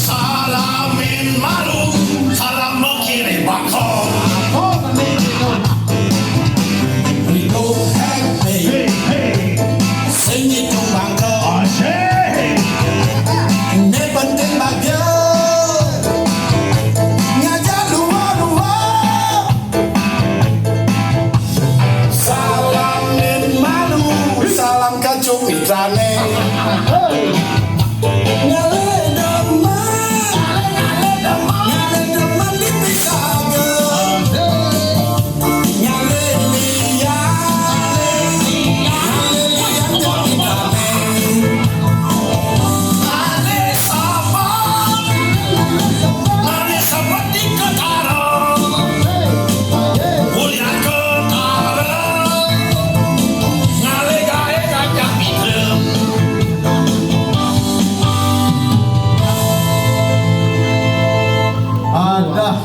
Salamin malu, salam mengirim bakal. Rigo happy, sing itu bangga. Ini penting bahagia, ngajak luar-luar. Salamin malu, salam kacung mitrane.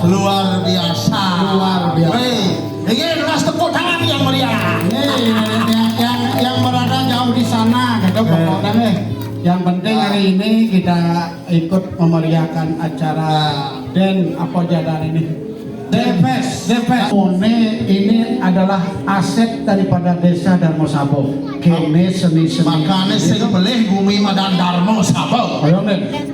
Luar biasa. Ini keras tepuk tangan yang meriah. Yang berada jauh di sana gitu pokoknya. Yang penting hari ini kita ikut memeriahkan acara dan apa jadwal ini. Depes. Ini adalah aset daripada desa Darmo Sabo. Kene seni-seni. Makanya saya beli bumi Madan Darmo Sabo. Ayo nih.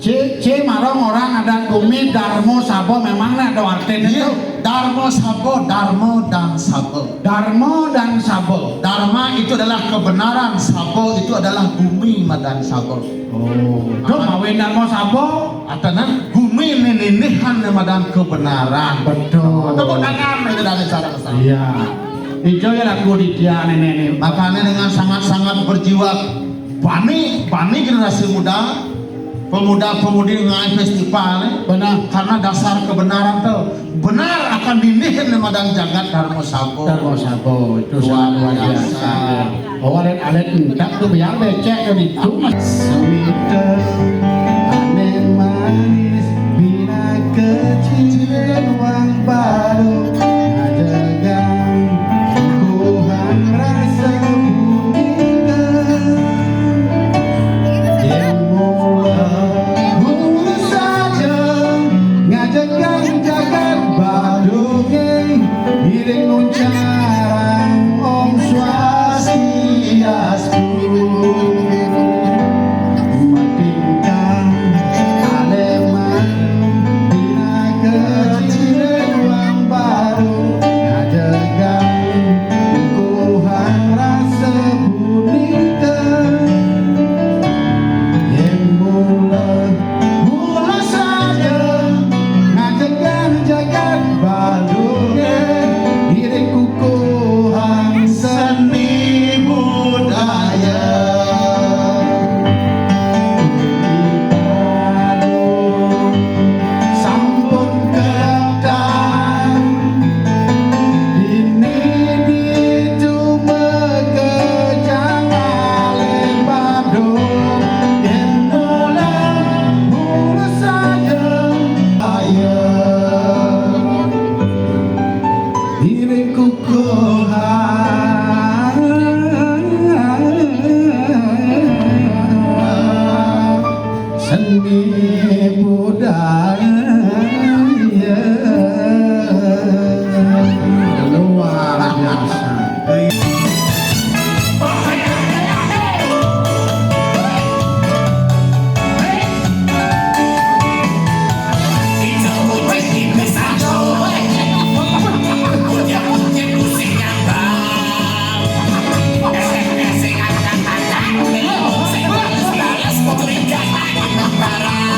C marong orang ada bumi Darmo Sabo memang ada artinya itu. Darmo Sabo, Darmo dan Sabo. Darmo dan Sabo. Dharma itu adalah kebenaran, Sabo itu adalah bumi Madan Sabo. Itu mawin Darmo Sabo. Atana bumi ninihan Madan kebenaran. Betul. Tepuk tangan itu dari cara kesana. Iya. Ijo ya lagu di dia nenek. Makanya dengan sangat-sangat berjiwa bani generasi muda, pemuda-pemudi ngai festival Benar. karena dasar kebenaran tuh benar akan dinihin di Madan Jagat Darmo Sabo. Darmo Sabo itu sangat luar biasa. Awalet entak tuh biar becek kan itu. Sweeter, aneh manis, bina kecil uang baru. Ajagan, Tuhan rasa bumi. Yang mulai mulus saja ngajakan jagat badungnya miring nuncarang om swastiastu matingkang aleman bina kecil uang baru ngajakan Tuhan rasa bunikan yang mula saja ngajakan jagat badungnya diri kukuhan seni budaya sampun kedatangan ini ditumekejang alih badung yang mula saja ayah diriku seni budaya luar biasa. Para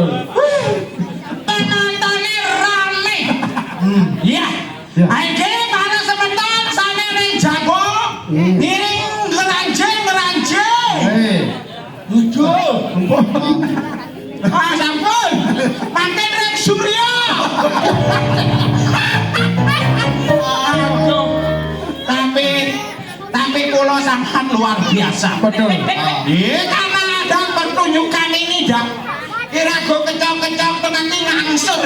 betul. Penontonnya rame. Iya. Ya. Akhirnya para semeton sana ning jago. Ngiring ngeranje. Lucu. Ah sampun. Paten Rek Surya. Aduh. Tapi kula sangat luar biasa. Betul. Karena ada pertunjukan ini dah. Kira-kira kencang-kencang tuh nanti ngangsur.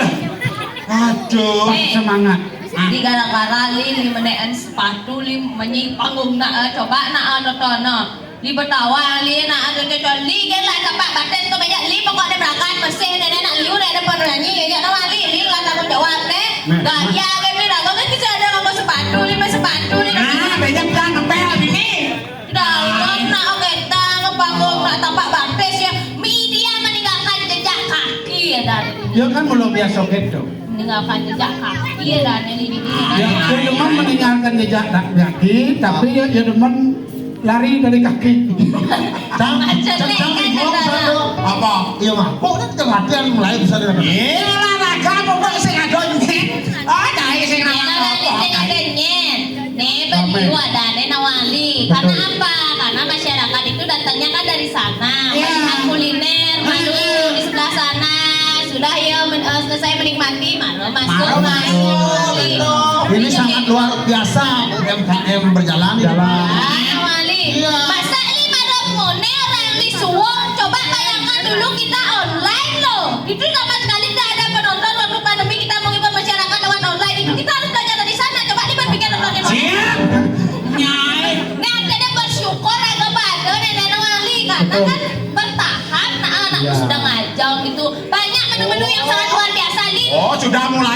Aduh. Semangat. Di gara-gara li menean sepatu li menyi panggung nak coba nak nonton li bertawa li nak ada kecuali li kan lah kapak baten tu banyak li pokok dia berangkat mesin dan nak liu dia ada penyanyi ya nama li lah tak jawab deh gaya kan ni dah kan kita ada ngomong sepatu li Nah, banyak dah ngepel ini. dah nak kita ngepanggung nak tapak bates ya media meninggalkan jejak kaki ya dan Ya kan belum biasa gitu. meninggalkan jejak kaki ya dan ini Ya demen meninggalkan jejak kaki, tapi ya demen lari dari kaki. Cang, Macam cang, ni cang, kan gua ada. satu. Apa? Iya mah, kok kan latihan mulai bisa dilakukan. Olahraga pokok sing adonyen. Ah, cai sing Nih berdua dan Nawali. Karena apa? Karena masyarakat itu datangnya kan dari sana. Iya. Melihat kuliner, malu di sebelah sana. Sudah ya selesai menikmati, malu masuk. Ini sangat luar biasa UMKM berjalan di depan. Nawali. Iya. Masa ini madam mone orang di Suwon. Coba bayangkan dulu kita online loh. Itu sama sekali tidak ada penonton waktu pandemi kita menghibur masyarakat lewat online. Itu kita harus belajar dari sana. Coba diperbikin nontonnya. Siap. Nyai. Nah, kita bersyukur agak pada nenek Wali karena kan bertahap. Nah, anakku Ya. sudah ngajak gitu. Banyak menu-menu yang sangat luar biasa nih. Oh, sudah mulai